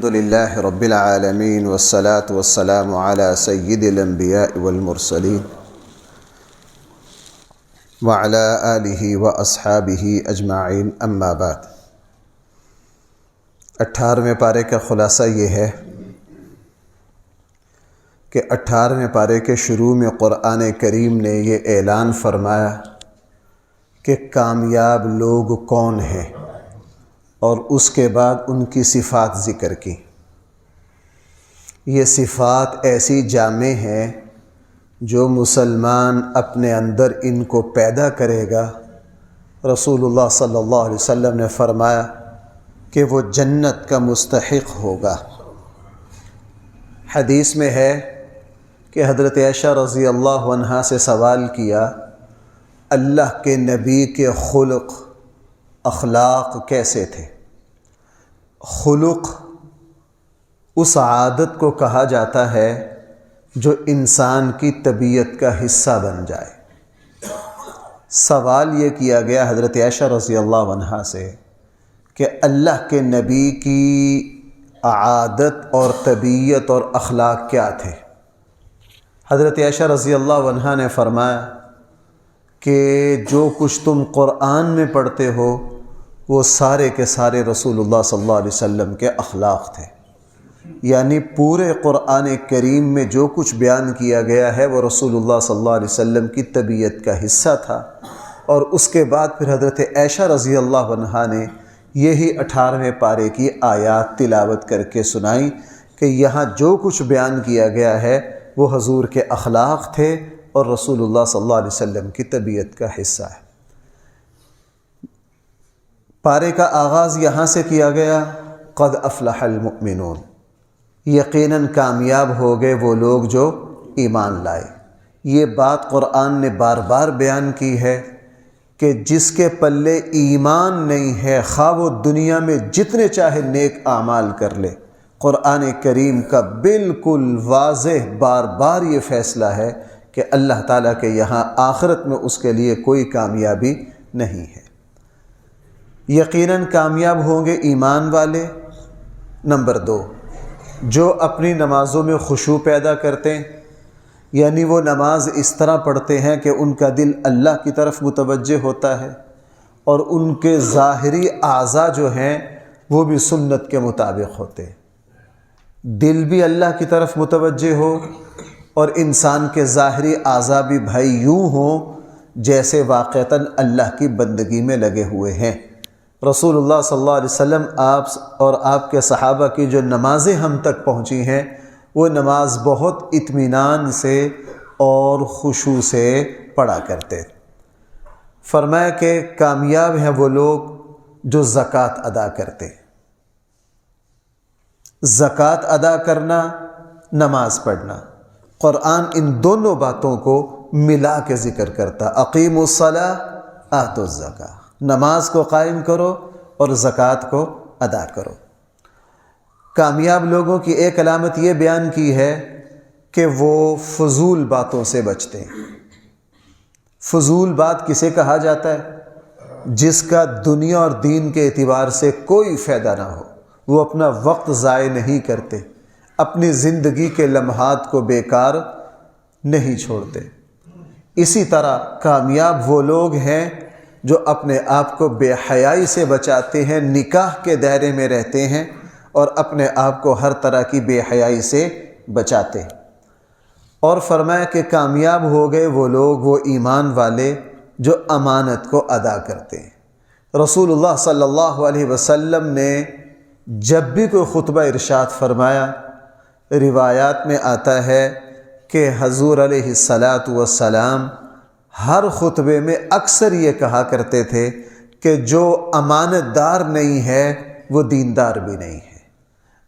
للہ رب العالمین والصلاة والسلام علی سید الانبیاء والمرسلین وعلی آلہ واصحابہ اجمعین اما بعد۔ 18ویں پارے کا خلاصہ یہ ہے کہ 18ویں پارے کے شروع میں قرآن کریم نے یہ اعلان فرمایا کہ کامیاب لوگ کون ہیں، اور اس کے بعد ان کی صفات ذکر کی۔ یہ صفات ایسی جامع ہیں جو مسلمان اپنے اندر ان کو پیدا کرے گا۔ رسول اللہ صلی اللہ علیہ وسلم نے فرمایا کہ وہ جنت کا مستحق ہوگا۔ حدیث میں ہے کہ حضرت عائشہ رضی اللہ عنہا سے سوال کیا، اللہ کے نبی کے خلق اخلاق کیسے تھے؟ خلق اس عادت کو کہا جاتا ہے جو انسان کی طبیعت کا حصہ بن جائے۔ سوال یہ کیا گیا حضرت عائشہ رضی اللہ عنہا سے کہ اللہ کے نبی کی عادت اور طبیعت اور اخلاق کیا تھے؟ حضرت عائشہ رضی اللہ عنہا نے فرمایا کہ جو کچھ تم قرآن میں پڑھتے ہو وہ سارے کے سارے رسول اللہ صلی اللہ علیہ وسلم کے اخلاق تھے، یعنی پورے قرآن کریم میں جو کچھ بیان کیا گیا ہے وہ رسول اللہ صلی اللہ علیہ وسلم کی طبیعت کا حصہ تھا۔ اور اس کے بعد پھر حضرت عائشہ رضی اللہ عنہا نے یہی 18ویں پارے کی آیات تلاوت کر کے سنائی کہ یہاں جو کچھ بیان کیا گیا ہے وہ حضور کے اخلاق تھے اور رسول اللہ صلی اللہ علیہ وسلم کی طبیعت کا حصہ ہے۔ پارے کا آغاز یہاں سے کیا گیا، قد افلح المؤمنون، یقیناً کامیاب ہو گئے وہ لوگ جو ایمان لائے۔ یہ بات قرآن نے بار بار بیان کی ہے کہ جس کے پلے ایمان نہیں ہے، خواہ وہ دنیا میں جتنے چاہے نیک اعمال کر لے، قرآن کریم کا بالکل واضح بار بار یہ فیصلہ ہے کہ اللہ تعالیٰ کے یہاں آخرت میں اس کے لیے کوئی کامیابی نہیں ہے۔ یقیناً کامیاب ہوں گے ایمان والے۔ نمبر 2، جو اپنی نمازوں میں خشوع پیدا کرتے ہیں، یعنی وہ نماز اس طرح پڑھتے ہیں کہ ان کا دل اللہ کی طرف متوجہ ہوتا ہے اور ان کے ظاہری اعضاء جو ہیں وہ بھی سنت کے مطابق ہوتے ہیں۔ دل بھی اللہ کی طرف متوجہ ہو اور انسان کے ظاہری اعضاء بھی بھائی یوں ہوں جیسے واقعتاً اللہ کی بندگی میں لگے ہوئے ہیں۔ رسول اللہ صلی اللہ علیہ وسلم آپ اور آپ کے صحابہ کی جو نمازیں ہم تک پہنچی ہیں وہ نماز بہت اطمینان سے اور خشوع سے پڑھا کرتے۔ فرمایا کہ کامیاب ہیں وہ لوگ جو زکوٰۃ ادا کرتے۔ زکوٰۃ ادا کرنا، نماز پڑھنا، قرآن ان دونوں باتوں کو ملا کے ذکر کرتا۔ اقیموا الصلاۃ آتوا الزکاۃ، نماز کو قائم کرو اور زکوٰۃ کو ادا کرو۔ کامیاب لوگوں کی ایک علامت یہ بیان کی ہے کہ وہ فضول باتوں سے بچتے ہیں۔ فضول بات کسے کہا جاتا ہے؟ جس کا دنیا اور دین کے اعتبار سے کوئی فائدہ نہ ہو، وہ اپنا وقت ضائع نہیں کرتے، اپنی زندگی کے لمحات کو بیکار نہیں چھوڑتے۔ اسی طرح کامیاب وہ لوگ ہیں جو اپنے آپ کو بے حیائی سے بچاتے ہیں، نکاح کے دائرے میں رہتے ہیں اور اپنے آپ کو ہر طرح کی بے حیائی سے بچاتے ہیں۔ اور فرمایا کہ کامیاب ہو گئے وہ لوگ، وہ ایمان والے جو امانت کو ادا کرتے ہیں۔ رسول اللہ صلی اللہ علیہ وسلم نے جب بھی کوئی خطبہ ارشاد فرمایا، روایات میں آتا ہے کہ حضور علیہ السلام ہر خطبے میں اکثر یہ کہا کرتے تھے کہ جو امانت دار نہیں ہے وہ دیندار بھی نہیں ہے۔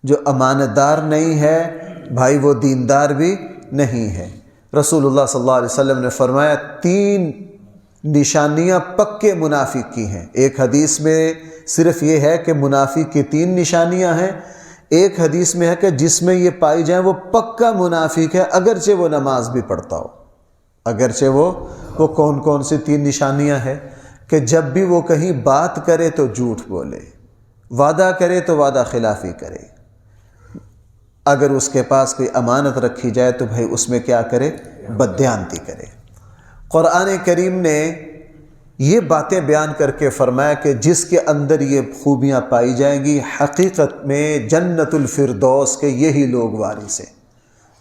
جو امانت دار نہیں ہے بھائی وہ دیندار بھی نہیں ہے۔ رسول اللہ صلی اللہ علیہ وسلم نے فرمایا 3 نشانیاں پکے منافق کی ہیں۔ ایک حدیث میں صرف یہ ہے کہ منافق کی 3 نشانیاں ہیں، ایک حدیث میں ہے کہ جس میں یہ پائی جائیں وہ پکا منافق ہے اگرچہ وہ نماز بھی پڑھتا ہو۔ اگرچہ وہ کون کون سی 3 نشانیاں ہیں کہ جب بھی وہ کہیں بات کرے تو جھوٹ بولے، وعدہ کرے تو وعدہ خلافی کرے، اگر اس کے پاس کوئی امانت رکھی جائے تو بھائی اس میں کیا کرے؟ بددیانتی کرے۔ قرآن کریم نے یہ باتیں بیان کر کے فرمایا کہ جس کے اندر یہ خوبیاں پائی جائیں گی حقیقت میں جنت الفردوس کے یہی لوگ وارث ہیں،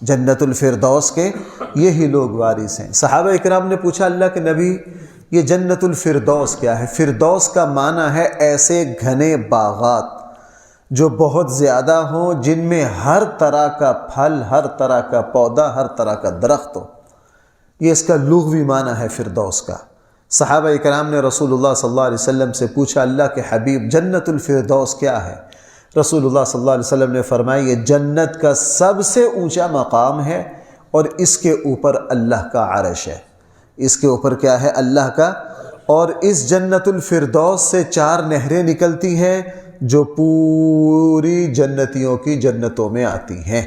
جنت الفردوس کے یہی لوگ وارث ہیں۔ صحابہ اکرام نے پوچھا اللہ کے نبی یہ جنت الفردوس کیا ہے؟ فردوس کا معنی ہے ایسے گھنے باغات جو بہت زیادہ ہوں، جن میں ہر طرح کا پھل، ہر طرح کا پودا، ہر طرح کا درخت ہو۔ یہ اس کا لغوی معنی ہے فردوس کا۔ صحابہ اکرام نے رسول اللہ صلی اللہ علیہ وسلم سے پوچھا اللہ کے حبیب جنت الفردوس کیا ہے؟ رسول اللہ صلی اللہ علیہ وسلم نے فرمایا یہ جنت کا سب سے اونچا مقام ہے اور اس کے اوپر اللہ کا عرش ہے۔ اس کے اوپر کیا ہے؟ اللہ کا۔ اور اس جنت الفردوس سے 4 نہریں نکلتی ہیں جو پوری جنتیوں کی جنتوں میں آتی ہیں۔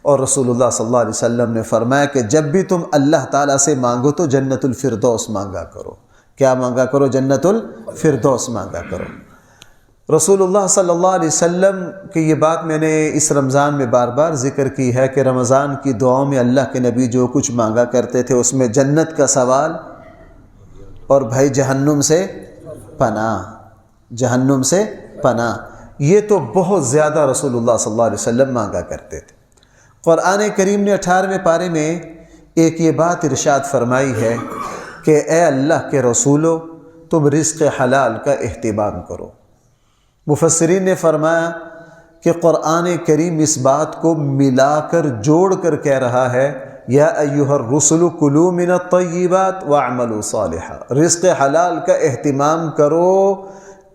اور رسول اللہ صلی اللہ علیہ وسلم نے فرمایا کہ جب بھی تم اللہ تعالیٰ سے مانگو تو جنت الفردوس مانگا کرو۔ کیا مانگا کرو؟ جنت الفردوس مانگا کرو۔ رسول اللہ صلی اللہ علیہ وسلم کی یہ بات میں نے اس رمضان میں بار بار ذکر کی ہے کہ رمضان کی دعاؤں میں اللہ کے نبی جو کچھ مانگا کرتے تھے اس میں جنت کا سوال اور بھائی جہنم سے پناہ، جہنم سے پناہ، یہ تو بہت زیادہ رسول اللہ صلی اللہ علیہ وسلم مانگا کرتے تھے۔ قرآن کریم نے 18ویں پارے میں ایک یہ بات ارشاد فرمائی ہے کہ اے اللہ کے رسولو تم رزق حلال کا اہتمام کرو۔ مفسرین نے فرمایا کہ قرآن کریم اس بات کو ملا کر جوڑ کر کہہ رہا ہے یا ایھا الرسل کلوا من الطیبات واعملوا صالحا، رزق حلال کا اہتمام کرو،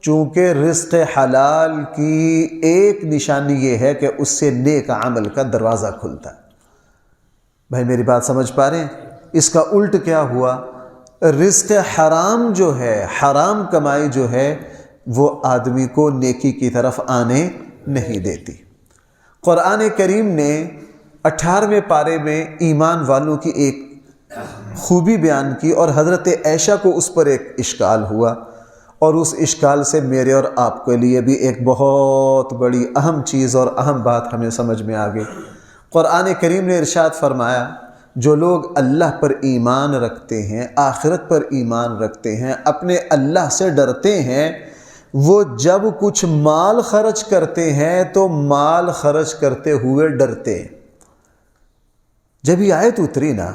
چونکہ رزق حلال کی ایک نشانی یہ ہے کہ اس سے نیک عمل کا دروازہ کھلتا ہے۔ بھائی میری بات سمجھ پا رہے ہیں؟ اس کا الٹ کیا ہوا؟ رزق حرام جو ہے، حرام کمائی جو ہے وہ آدمی کو نیکی کی طرف آنے نہیں دیتی۔ قرآن کریم نے 18ویں پارے میں ایمان والوں کی ایک خوبی بیان کی اور حضرت عائشہ کو اس پر ایک اشکال ہوا، اور اس اشکال سے میرے اور آپ کے لیے بھی ایک بہت بڑی اہم چیز اور اہم بات ہمیں سمجھ میں آ گئی۔ قرآن کریم نے ارشاد فرمایا جو لوگ اللہ پر ایمان رکھتے ہیں، آخرت پر ایمان رکھتے ہیں، اپنے اللہ سے ڈرتے ہیں، وہ جب کچھ مال خرچ کرتے ہیں تو مال خرچ کرتے ہوئے ڈرتے ہیں۔ جب یہ آیت اتری نا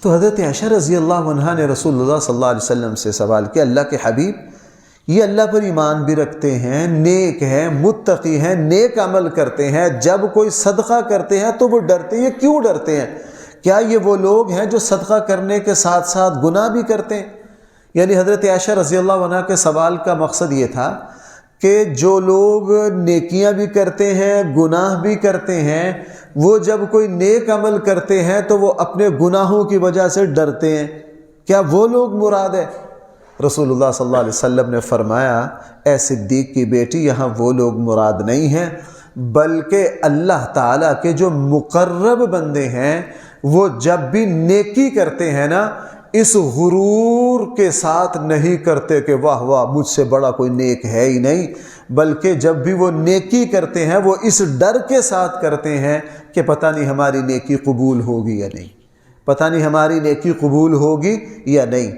تو حضرت عائشہ رضی اللہ عنہا نے رسول اللہ صلی اللہ علیہ وسلم سے سوال کیا اللہ کے حبیب یہ اللہ پر ایمان بھی رکھتے ہیں، نیک ہیں، متقی ہیں، نیک عمل کرتے ہیں، جب کوئی صدقہ کرتے ہیں تو وہ ڈرتے ہیں، کیوں ڈرتے ہیں؟ کیا یہ وہ لوگ ہیں جو صدقہ کرنے کے ساتھ ساتھ گناہ بھی کرتے ہیں؟ یعنی حضرت عائشہ رضی اللہ عنہا کے سوال کا مقصد یہ تھا کہ جو لوگ نیکیاں بھی کرتے ہیں، گناہ بھی کرتے ہیں، وہ جب کوئی نیک عمل کرتے ہیں تو وہ اپنے گناہوں کی وجہ سے ڈرتے ہیں، کیا وہ لوگ مراد ہے؟ رسول اللہ صلی اللہ علیہ وسلم نے فرمایا اے صدیق کی بیٹی یہاں وہ لوگ مراد نہیں ہیں، بلکہ اللہ تعالیٰ کے جو مقرب بندے ہیں وہ جب بھی نیکی کرتے ہیں نا اس غرور کے ساتھ نہیں کرتے کہ واہ واہ مجھ سے بڑا کوئی نیک ہے ہی نہیں، بلکہ جب بھی وہ نیکی کرتے ہیں وہ اس ڈر کے ساتھ کرتے ہیں کہ پتہ نہیں ہماری نیکی قبول ہوگی یا نہیں، پتہ نہیں ہماری نیکی قبول ہوگی یا نہیں۔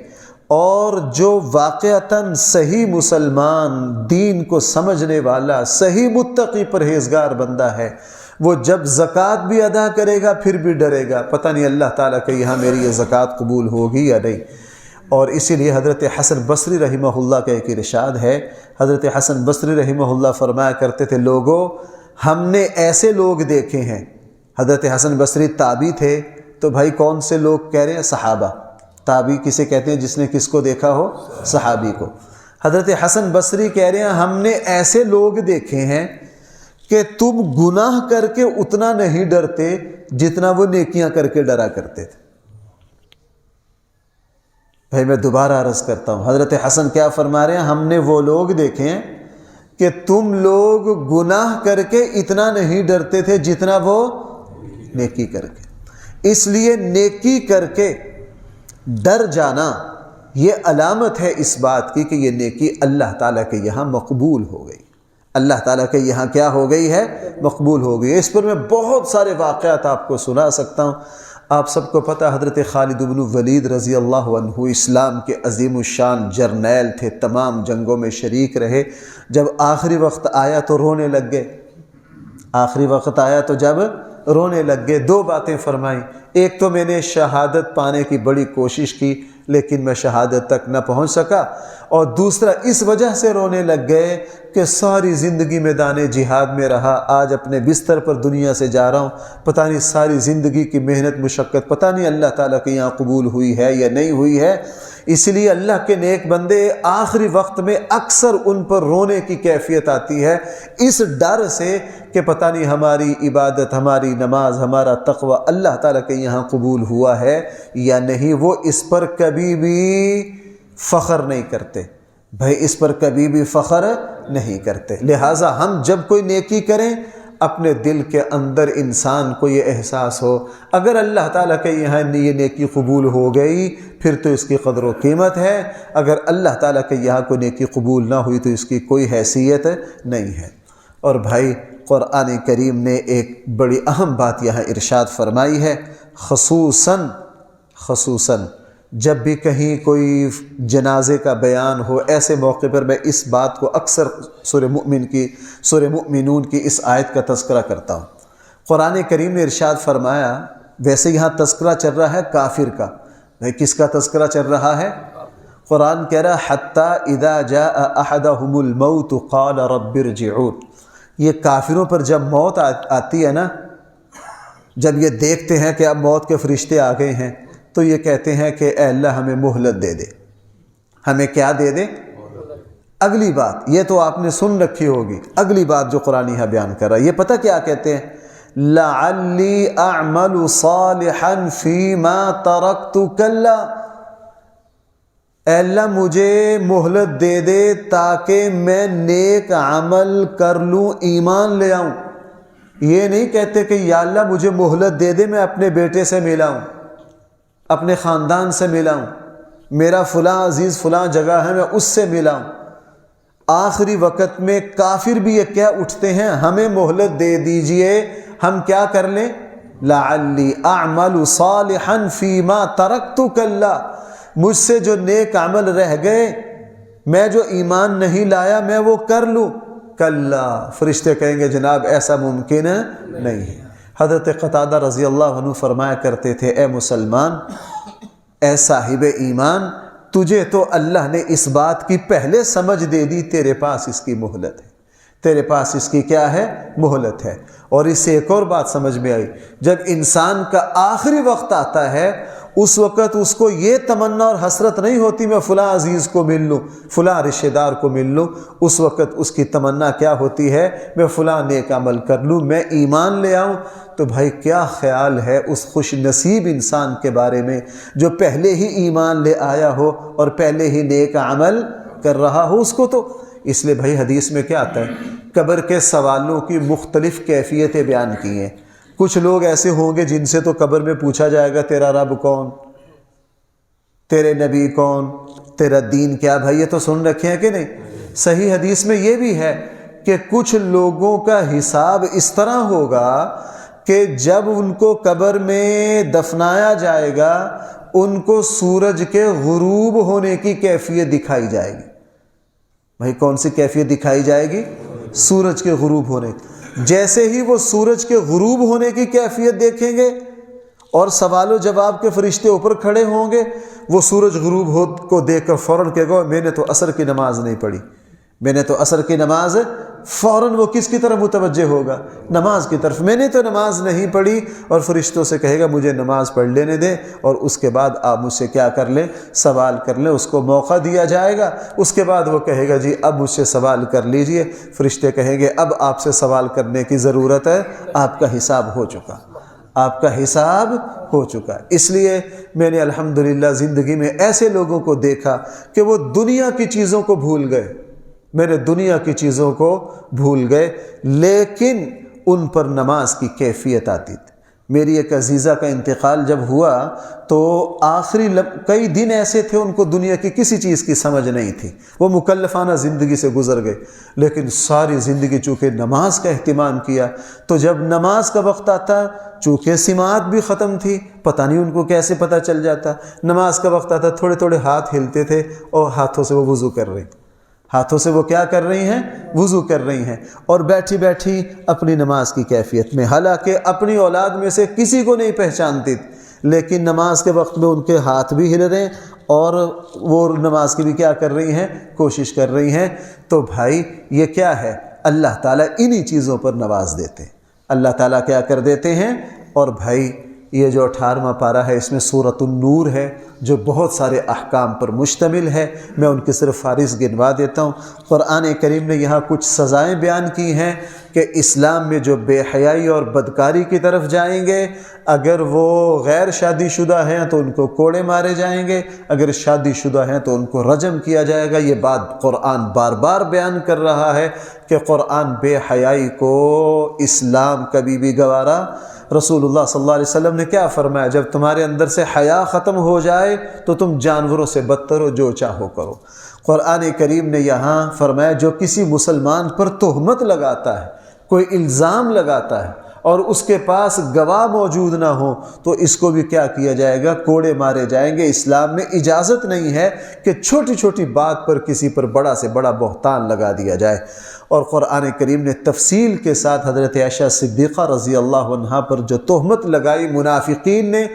اور جو واقعتاً صحیح مسلمان، دین کو سمجھنے والا، صحیح متقی پرہیزگار بندہ ہے وہ جب زکوٰۃ بھی ادا کرے گا پھر بھی ڈرے گا پتہ نہیں اللہ تعالیٰ کہ یہاں میری یہ زکوٰۃ قبول ہوگی یا نہیں۔ اور اسی لیے حضرت حسن بصری رحمہ اللہ کا ایک ارشاد ہے، حضرت حسن بصری رحمہ اللہ فرمایا کرتے تھے لوگوں ہم نے ایسے لوگ دیکھے ہیں، حضرت حسن بصری تابعی تھے تو بھائی کون سے لوگ کہہ رہے ہیں؟ صحابہ۔ تابعی کسے کہتے ہیں؟ جس نے کس کو دیکھا ہو؟ صحابی کو۔ حضرت حسن بصری کہہ رہے ہیں ہم نے ایسے لوگ دیکھے ہیں کہ تم گناہ کر کے اتنا نہیں ڈرتے جتنا وہ نیکیاں کر کے ڈرا کرتے تھے۔ بھائی میں دوبارہ عرض کرتا ہوں، حضرت حسن کیا فرما رہے ہیں؟ ہم نے وہ لوگ دیکھے ہیں کہ تم لوگ گناہ کر کے اتنا نہیں ڈرتے تھے جتنا وہ نیکی کر کے۔ اس لیے نیکی کر کے ڈر جانا یہ علامت ہے اس بات کی کہ یہ نیکی اللہ تعالیٰ کے یہاں مقبول ہو گئی، اللہ تعالیٰ کے یہاں کیا ہو گئی ہے؟ مقبول ہو گئی ہے۔ اس پر میں بہت سارے واقعات آپ کو سنا سکتا ہوں۔ آپ سب کو پتہ حضرت خالد بن ولید رضی اللہ عنہ اسلام کے عظیم الشان جرنیل تھے، تمام جنگوں میں شریک رہے۔ جب آخری وقت آیا تو رونے لگ گئے، آخری وقت آیا تو جب رونے لگ گئے، دو باتیں فرمائیں۔ ایک تو میں نے شہادت پانے کی بڑی کوشش کی لیکن میں شہادت تک نہ پہنچ سکا، اور دوسرا اس وجہ سے رونے لگ گئے کہ ساری زندگی میدان جہاد میں رہا، آج اپنے بستر پر دنیا سے جا رہا ہوں، پتہ نہیں ساری زندگی کی محنت مشقت پتہ نہیں اللہ تعالیٰ کے یہاں قبول ہوئی ہے یا نہیں ہوئی ہے۔ اس لیے اللہ کے نیک بندے آخری وقت میں اکثر ان پر رونے کی کیفیت آتی ہے، اس ڈر سے کہ پتہ نہیں ہماری عبادت، ہماری نماز، ہمارا تقوی اللہ تعالیٰ کے یہاں قبول ہوا ہے یا نہیں۔ وہ اس پر کبھی بھی فخر نہیں کرتے، بھائی اس پر کبھی بھی فخر نہیں کرتے۔ لہٰذا ہم جب کوئی نیکی کریں، اپنے دل کے اندر انسان کو یہ احساس ہو اگر اللہ تعالیٰ کے یہاں یہ نیکی قبول ہو گئی پھر تو اس کی قدر و قیمت ہے، اگر اللہ تعالیٰ کے یہاں کوئی نیکی قبول نہ ہوئی تو اس کی کوئی حیثیت نہیں ہے۔ اور بھائی قرآن کریم نے ایک بڑی اہم بات یہاں ارشاد فرمائی ہے، خصوصاً جب بھی کہیں کوئی جنازے کا بیان ہو، ایسے موقع پر میں اس بات کو اکثر سورہ مؤمنون کی اس آیت کا تذکرہ کرتا ہوں۔ قرآن کریم نے ارشاد فرمایا، ویسے یہاں تذکرہ چل رہا ہے کافر کا، بھائی کس کا تذکرہ چل رہا ہے؟ قرآن کہہ رہا حتی اذا جاء احدهم الموت قال رب ارجعون۔ یہ کافروں پر جب موت آتی ہے نا، جب یہ دیکھتے ہیں کہ اب موت کے فرشتے آ گئے ہیں تو یہ کہتے ہیں کہ اے اللہ ہمیں مہلت دے دے، ہمیں کیا دے دے؟ اگلی بات یہ تو آپ نے سن رکھی ہوگی، اگلی بات جو قرآن یہاں بیان کر رہا ہے یہ پتہ کیا کہتے ہیں؟ لعلی اعمل صالحا فیما ترکت کلا، اے اللہ مجھے مہلت دے دے تاکہ میں نیک عمل کر لوں، ایمان لے آؤں۔ یہ نہیں کہتے کہ یا اللہ مجھے مہلت دے دے میں اپنے بیٹے سے ملاؤں، اپنے خاندان سے ملاؤں، میرا فلاں عزیز فلاں جگہ ہے میں اس سے ملاؤں۔ آخری وقت میں کافر بھی یہ کیا اٹھتے ہیں، ہمیں مہلت دے دیجئے، ہم کیا کر لیں؟ لعلی اعمل صالحا فیما ترکت کلا، مجھ سے جو نیک عمل رہ گئے، میں جو ایمان نہیں لایا میں وہ کر لوں۔ کلا، فرشتے کہیں گے جناب ایسا ممکن نہیں ہے۔ حضرت قتادہ رضی اللہ عنہ فرمایا کرتے تھے، اے مسلمان، اے صاحب ایمان، تجھے تو اللہ نے اس بات کی پہلے سمجھ دے دی، تیرے پاس اس کی مہلت ہے، تیرے پاس اس کی کیا ہے؟ مہلت ہے۔ اور اس سے ایک اور بات سمجھ میں آئی، جب انسان کا آخری وقت آتا ہے اس وقت اس کو یہ تمنا اور حسرت نہیں ہوتی میں فلاں عزیز کو مل لوں، فلاں رشتہ دار کو مل لوں، اس وقت اس کی تمنا کیا ہوتی ہے؟ میں فلاں نیک عمل کر لوں، میں ایمان لے آؤں۔ تو بھائی کیا خیال ہے اس خوش نصیب انسان کے بارے میں جو پہلے ہی ایمان لے آیا ہو اور پہلے ہی نیک عمل کر رہا ہو اس کو۔ تو اس لیے بھائی حدیث میں کیا آتا ہے؟ قبر کے سوالوں کی مختلف کیفیتیں بیان کی ہیں۔ کچھ لوگ ایسے ہوں گے جن سے تو قبر میں پوچھا جائے گا تیرا رب کون، تیرے نبی کون، تیرا دین کیا؟ بھائی یہ تو سن رکھے ہیں کہ نہیں؟ صحیح حدیث میں یہ بھی ہے کہ کچھ لوگوں کا حساب اس طرح ہوگا کہ جب ان کو قبر میں دفنایا جائے گا ان کو سورج کے غروب ہونے کی کیفیت دکھائی جائے گی۔ بھائی کون سی کیفیت دکھائی جائے گی؟ سورج کے غروب ہونے کی۔ جیسے ہی وہ سورج کے غروب ہونے کی کیفیت دیکھیں گے اور سوال و جواب کے فرشتے اوپر کھڑے ہوں گے، وہ سورج غروب کو دیکھ کر فوراً کہے گا میں نے تو عصر کی نماز نہیں پڑھی، میں نے تو عصر کی نماز، فوراً وہ کس کی طرف متوجہ ہوگا؟ نماز کی طرف، میں نے تو نماز نہیں پڑھی، اور فرشتوں سے کہے گا مجھے نماز پڑھ لینے دیں، اور اس کے بعد آپ مجھ سے کیا کر لیں؟ سوال کر لیں، اس کو موقع دیا جائے گا۔ اس کے بعد وہ کہے گا جی اب مجھ سے سوال کر لیجئے، فرشتے کہیں گے اب آپ سے سوال کرنے کی ضرورت ہے، آپ کا حساب ہو چکا، آپ کا حساب ہو چکا۔ اس لیے میں نے الحمدللہ زندگی میں ایسے لوگوں کو دیکھا کہ وہ دنیا کی چیزوں کو بھول گئے، میرے دنیا کی چیزوں کو بھول گئے، لیکن ان پر نماز کی کیفیت آتی تھی، میری ایک عزیزہ کا انتقال جب ہوا تو آخری کئی دن ایسے تھے ان کو دنیا کی کسی چیز کی سمجھ نہیں تھی، وہ مکلفانہ زندگی سے گزر گئے، لیکن ساری زندگی چونکہ نماز کا اہتمام کیا، تو جب نماز کا وقت آتا چونکہ سماعت بھی ختم تھی، پتہ نہیں ان کو کیسے پتہ چل جاتا، نماز کا وقت آتا تھوڑے تھوڑے ہاتھ ہلتے تھے اور ہاتھوں سے وہ وضو کر رہے، ہاتھوں سے وہ کیا کر رہی ہیں؟ وضو کر رہی ہیں، اور بیٹھی بیٹھی اپنی نماز کی کیفیت میں، حالانکہ اپنی اولاد میں سے کسی کو نہیں پہچانتی، لیکن نماز کے وقت میں ان کے ہاتھ بھی ہل رہے ہیں اور وہ نماز کی بھی کیا کر رہی ہیں؟ کوشش کر رہی ہیں۔ تو بھائی یہ کیا ہے؟ اللہ تعالیٰ انہی چیزوں پر نواز دیتے ہیں، اللہ تعالیٰ کیا کر دیتے ہیں۔ اور بھائی یہ جو 18واں پارہ ہے اس میں سورۃ النور ہے جو بہت سارے احکام پر مشتمل ہے، میں ان کے صرف فارغ گنوا دیتا ہوں۔ قرآن کریم نے یہاں کچھ سزائیں بیان کی ہیں کہ اسلام میں جو بے حیائی اور بدکاری کی طرف جائیں گے، اگر وہ غیر شادی شدہ ہیں تو ان کو کوڑے مارے جائیں گے، اگر شادی شدہ ہیں تو ان کو رجم کیا جائے گا۔ یہ بات قرآن بار بار بیان کر رہا ہے کہ قرآن بے حیائی کو اسلام کبھی بھی گوارا۔ رسول اللہ صلی اللہ علیہ وسلم نے کیا فرمایا؟ جب تمہارے اندر سے حیا ختم ہو جائے تو تم جانوروں سے بدتر ہو، جو چاہو کرو۔ قرآن کریم نے یہاں فرمایا جو کسی مسلمان پر تہمت لگاتا ہے، کوئی الزام لگاتا ہے اور اس کے پاس گواہ موجود نہ ہو تو اس کو بھی کیا کیا جائے گا؟ کوڑے مارے جائیں گے۔ اسلام میں اجازت نہیں ہے کہ چھوٹی چھوٹی بات پر کسی پر بڑا سے بڑا بہتان لگا دیا جائے۔ اور قرآن کریم نے تفصیل کے ساتھ حضرت عائشہ صدیقہ رضی اللہ عنہا پر جو تہمت لگائی منافقین نے،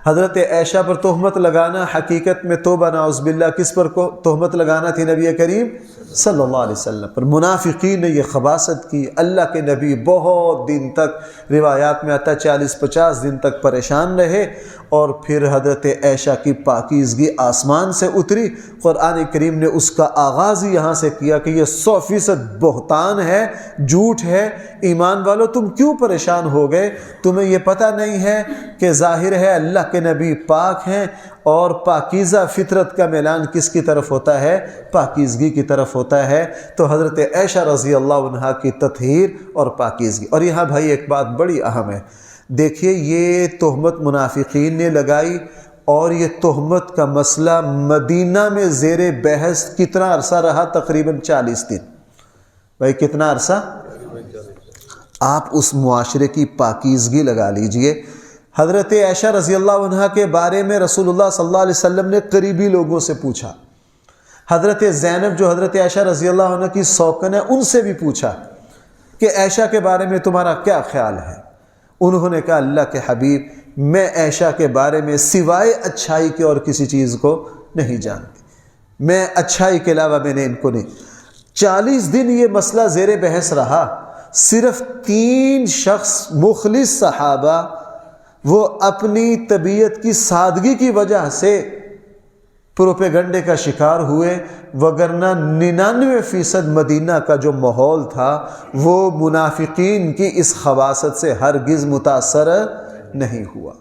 حضرت عائشہ پر تہمت لگانا حقیقت میں توبہ نعوذ باللہ کس پر کو تہمت لگانا تھی؟ نبی کریم صلی اللہ علیہ وسلم پر۔ منافقین نے یہ خباثت کی، اللہ کے نبی بہت دن تک، روایات میں آتا ہے 40-50 دن تک پریشان رہے، اور پھر حضرت عائشہ کی پاکیزگی آسمان سے اتری۔ قرآن کریم نے اس کا آغاز ہی یہاں سے کیا کہ یہ 100% بہتان ہے، جھوٹ ہے، ایمان والو تم کیوں پریشان ہو گئے؟ تمہیں یہ پتہ نہیں ہے کہ ظاہر ہے اللہ کے نبی پاک ہیں، اور پاکیزہ فطرت کا میلان کس کی طرف ہوتا ہے؟ پاکیزگی کی طرف ہوتا ہے۔ تو حضرت عائشہ رضی اللہ عنہا کی تطہیر اور پاکیزگی۔ اور یہاں بھائی ایک بات بڑی اہم ہے، دیکھیے یہ تہمت منافقین نے لگائی، اور یہ تہمت کا مسئلہ مدینہ میں زیر بحث کتنا عرصہ رہا؟ تقریباً 40 دن۔ بھائی کتنا عرصہ؟ آپ اس معاشرے کی پاکیزگی لگا لیجئے۔ حضرت عائشہ رضی اللہ عنہا کے بارے میں رسول اللہ صلی اللہ علیہ وسلم نے قریبی لوگوں سے پوچھا، حضرت زینب جو حضرت عائشہ رضی اللہ عنہ کی سوکن ہے ان سے بھی پوچھا کہ عائشہ کے بارے میں تمہارا کیا خیال ہے؟ انہوں نے کہا اللہ کے حبیب میں عائشہ کے بارے میں سوائے اچھائی کے اور کسی چیز کو نہیں جانتی، میں اچھائی کے علاوہ میں نے ان کو نہیں۔ 40 دن یہ مسئلہ زیر بحث رہا، صرف 3 شخص مخلص صحابہ وہ اپنی طبیعت کی سادگی کی وجہ سے پروپیگنڈے کا شکار ہوئے، وگرنہ 99% مدینہ کا جو ماحول تھا وہ منافقین کی اس خباثت سے ہرگز متاثر نہیں ہوا۔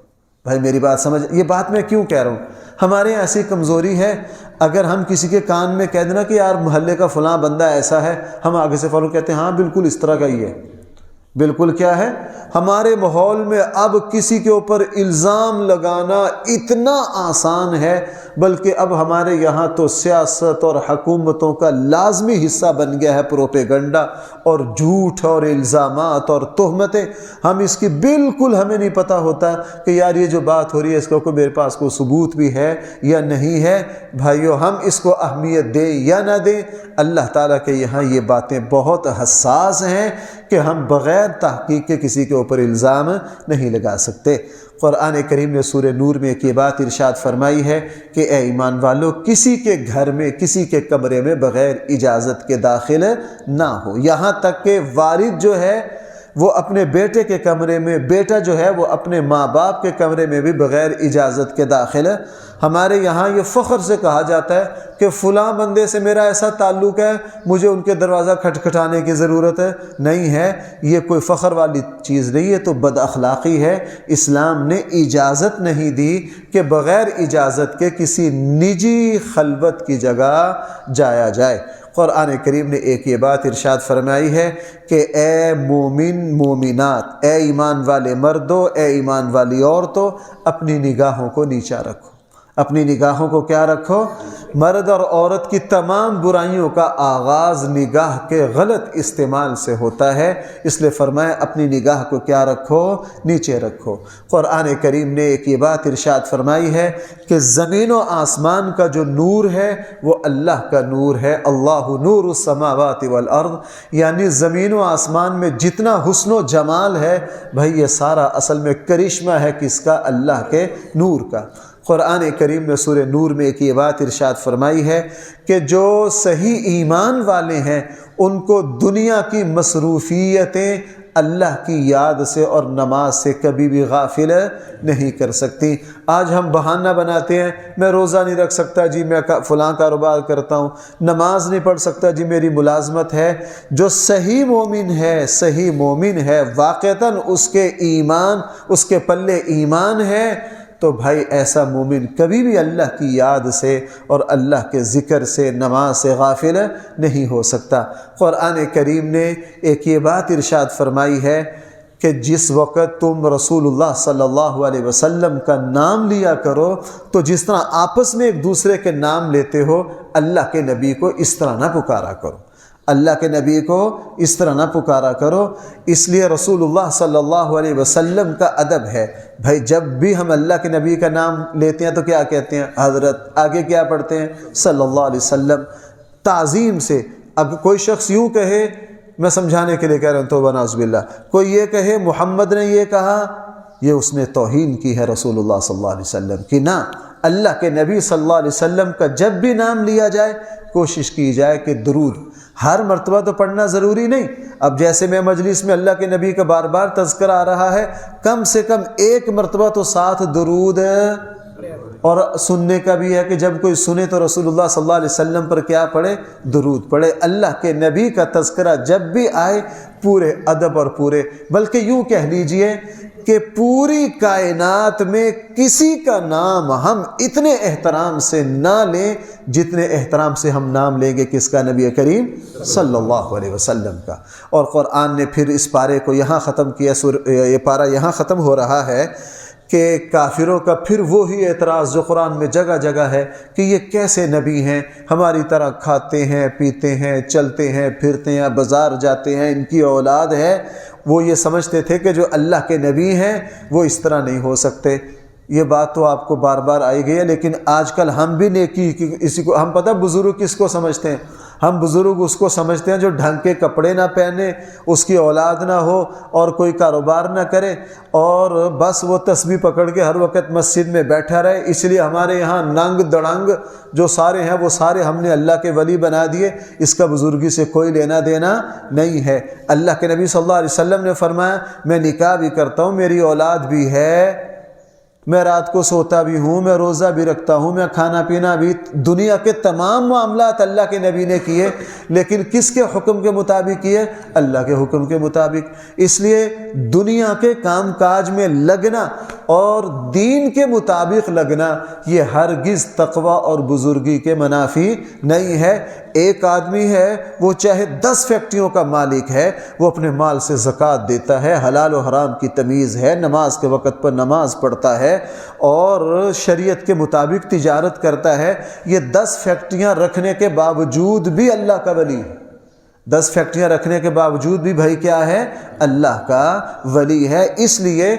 بھائی میری بات سمجھ، یہ بات میں کیوں کہہ رہا ہوں؟ ہمارے یہاں ایسی کمزوری ہے، اگر ہم کسی کے کان میں کہہ دینا کہ یار محلے کا فلاں بندہ ایسا ہے، ہم آگے سے فوراً کہتے ہیں ہاں بالکل اس طرح کا ہی ہے۔ بالکل کیا ہے؟ ہمارے ماحول میں اب کسی کے اوپر الزام لگانا اتنا آسان ہے، بلکہ اب ہمارے یہاں تو سیاست اور حکومتوں کا لازمی حصہ بن گیا ہے پروپیگنڈا اور جھوٹ اور الزامات اور تہمتیں۔ ہم اس کی بالکل ہمیں نہیں پتہ ہوتا کہ یار یہ جو بات ہو رہی ہے اس کو میرے پاس کوئی ثبوت بھی ہے یا نہیں ہے۔ بھائیو ہم اس کو اہمیت دیں یا نہ دیں، اللہ تعالیٰ کے یہاں یہ باتیں بہت حساس ہیں کہ ہم بغیر تحقیق کے کسی کے اوپر الزام نہیں لگا سکتے۔ قرآن کریم نے سورہ نور میں ایک یہ بات ارشاد فرمائی ہے کہ اے ایمان والو کسی کے گھر میں کسی کے کمرے میں بغیر اجازت کے داخل نہ ہو، یہاں تک کہ والد جو ہے وہ اپنے بیٹے کے کمرے میں، بیٹا جو ہے وہ اپنے ماں باپ کے کمرے میں بھی بغیر اجازت کے داخل ہے۔ ہمارے یہاں یہ فخر سے کہا جاتا ہے کہ فلاں بندے سے میرا ایسا تعلق ہے، مجھے ان کے دروازہ کھٹکھٹانے کی ضرورت نہیں ہے۔ یہ کوئی فخر والی چیز نہیں ہے، تو بد اخلاقی ہے۔ اسلام نے اجازت نہیں دی کہ بغیر اجازت کے کسی نجی خلوت کی جگہ جایا جائے۔ قرآن کریم نے ایک یہ بات ارشاد فرمائی ہے کہ اے مومن مومنات، اے ایمان والے مردوں، اے ایمان والی عورتوں، اپنی نگاہوں کو نیچا رکھو۔ اپنی نگاہوں کو کیا رکھو؟ مرد اور عورت کی تمام برائیوں کا آغاز نگاہ کے غلط استعمال سے ہوتا ہے، اس لیے فرمایا اپنی نگاہ کو کیا رکھو؟ نیچے رکھو۔ قرآن کریم نے ایک یہ بات ارشاد فرمائی ہے کہ زمین و آسمان کا جو نور ہے وہ اللہ کا نور ہے۔ اللہ نور السماوات والارض، یعنی زمین و آسمان میں جتنا حسن و جمال ہے بھائی یہ سارا اصل میں کرشمہ ہے کس کا؟ اللہ کے نور کا۔ قرآن کریم نے سورہ نور میں ایک یہ بات ارشاد فرمائی ہے کہ جو صحیح ایمان والے ہیں ان کو دنیا کی مصروفیتیں اللہ کی یاد سے اور نماز سے کبھی بھی غافل نہیں کر سکتی۔ آج ہم بہانہ بناتے ہیں، میں روزہ نہیں رکھ سکتا جی، میں فلاں کاروبار کرتا ہوں، نماز نہیں پڑھ سکتا جی، میری ملازمت ہے۔ جو صحیح مومن ہے واقعتاً اس کے ایمان، اس کے پلے ایمان ہے، تو بھائی ایسا مومن کبھی بھی اللہ کی یاد سے اور اللہ کے ذکر سے، نماز سے غافل نہیں ہو سکتا۔ قرآن کریم نے ایک یہ بات ارشاد فرمائی ہے کہ جس وقت تم رسول اللہ صلی اللہ علیہ وسلم کا نام لیا کرو تو جس طرح آپس میں ایک دوسرے کے نام لیتے ہو، اللہ کے نبی کو اس طرح نہ پکارا کرو، اللہ کے نبی کو اس طرح نہ پکارا کرو۔ اس لیے رسول اللہ صلی اللہ علیہ وسلم کا ادب ہے، بھائی جب بھی ہم اللہ کے نبی کا نام لیتے ہیں تو کیا کہتے ہیں؟ حضرت، آگے کیا پڑھتے ہیں؟ صلی اللہ علیہ وسلم، تعظیم سے۔ اب کوئی شخص یوں کہے، میں سمجھانے کے لیے کہہ رہا ہوں، توبہ نعوذ باللہ، کوئی یہ کہے محمد نے یہ کہا، یہ اس نے توہین کی ہے رسول اللہ صلی اللہ علیہ وسلم کی۔ نہ، اللہ کے نبی صلی اللہ علیہ وسلم کا جب بھی نام لیا جائے کوشش کی جائے کہ درود، ہر مرتبہ تو پڑھنا ضروری نہیں۔ اب جیسے میں مجلس میں اللہ کے نبی کا بار بار تذکرہ آ رہا ہے، کم سے کم ایک مرتبہ تو ساتھ درود، اور سننے کا بھی ہے کہ جب کوئی سنے تو رسول اللہ صلی اللہ علیہ وسلم پر کیا پڑھے؟ درود پڑھے۔ اللہ کے نبی کا تذکرہ جب بھی آئے پورے ادب اور پورے، بلکہ یوں کہہ لیجئے کہ پوری کائنات میں کسی کا نام ہم اتنے احترام سے نہ لیں جتنے احترام سے ہم نام لیں گے کس کا؟ نبی کریم صلی اللہ علیہ وسلم کا۔ اور قرآن نے پھر اس پارے کو یہاں ختم کیا، یہ پارہ یہاں ختم ہو رہا ہے کہ کافروں کا پھر وہی اعتراض جو قرآن میں جگہ جگہ ہے کہ یہ کیسے نبی ہیں، ہماری طرح کھاتے ہیں، پیتے ہیں، چلتے ہیں، پھرتے ہیں، بازار جاتے ہیں، ان کی اولاد ہے۔ وہ یہ سمجھتے تھے کہ جو اللہ کے نبی ہیں وہ اس طرح نہیں ہو سکتے۔ یہ بات تو آپ کو بار بار آئی گئی ہے، لیکن آج کل ہم بھی نیکی اسی کو، ہم پتہ بزرگ کس کو سمجھتے ہیں؟ ہم بزرگ اس کو سمجھتے ہیں جو ڈھنگ کے کپڑے نہ پہنے، اس کی اولاد نہ ہو اور کوئی کاروبار نہ کرے اور بس وہ تسبیح پکڑ کے ہر وقت مسجد میں بیٹھا رہے۔ اس لیے ہمارے یہاں ننگ دڑنگ جو سارے ہیں وہ سارے ہم نے اللہ کے ولی بنا دیے، اس کا بزرگی سے کوئی لینا دینا نہیں ہے۔ اللہ کے نبی صلی اللہ علیہ وسلم نے فرمایا میں نکاح بھی کرتا ہوں، میری اولاد بھی ہے، میں رات کو سوتا بھی ہوں، میں روزہ بھی رکھتا ہوں، میں کھانا پینا بھی، دنیا کے تمام معاملات اللہ کے نبی نے کیے، لیکن کس کے حکم کے مطابق کیے؟ اللہ کے حکم کے مطابق۔ اس لیے دنیا کے کام کاج میں لگنا اور دین کے مطابق لگنا یہ ہرگز تقوی اور بزرگی کے منافی نہیں ہے۔ ایک آدمی ہے وہ چاہے 10 فیکٹریوں کا مالک ہے، وہ اپنے مال سے زکوٰۃ دیتا ہے، حلال و حرام کی تمیز ہے، نماز کے وقت پر نماز پڑھتا ہے اور شریعت کے مطابق تجارت کرتا ہے، یہ 10 فیکٹریاں رکھنے کے باوجود بھی اللہ کا ولی ہے۔ 10 فیکٹریاں رکھنے کے باوجود بھی بھائی کیا ہے؟ اللہ کا ولی ہے۔ اس لیے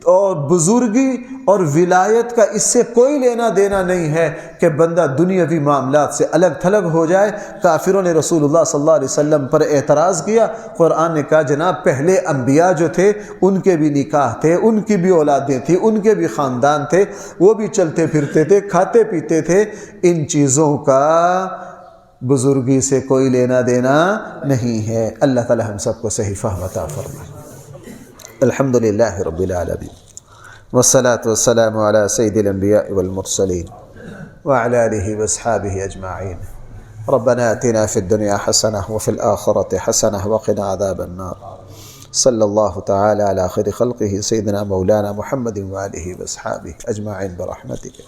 اور بزرگی اور ولایت کا اس سے کوئی لینا دینا نہیں ہے کہ بندہ دنیاوی معاملات سے الگ تھلگ ہو جائے۔ کافروں نے رسول اللہ صلی اللہ علیہ وسلم پر اعتراض کیا، قرآن نے کہا جناب پہلے انبیاء جو تھے ان کے بھی نکاح تھے، ان کی بھی اولادیں تھیں، ان کے بھی خاندان تھے، وہ بھی چلتے پھرتے تھے، کھاتے پیتے تھے، ان چیزوں کا بزرگی سے کوئی لینا دینا نہیں ہے۔ اللہ تعالی ہم سب کو صحیح فہم عطا فرمائے۔ الحمدللہ رب العالمین والصلاة والسلام علی سید الانبیاء والمرسلین وعلی آلہ واصحابہ اجمعین۔ ربنا آتنا فی الدنیا حسنہ وفی الآخرۃ حسنہ وقنا عذاب النار۔ صلی اللہ تعالی علی خیر خلقہ سیدنا مولانا محمد وآلہ واصحابہ اجمعین برحمتک۔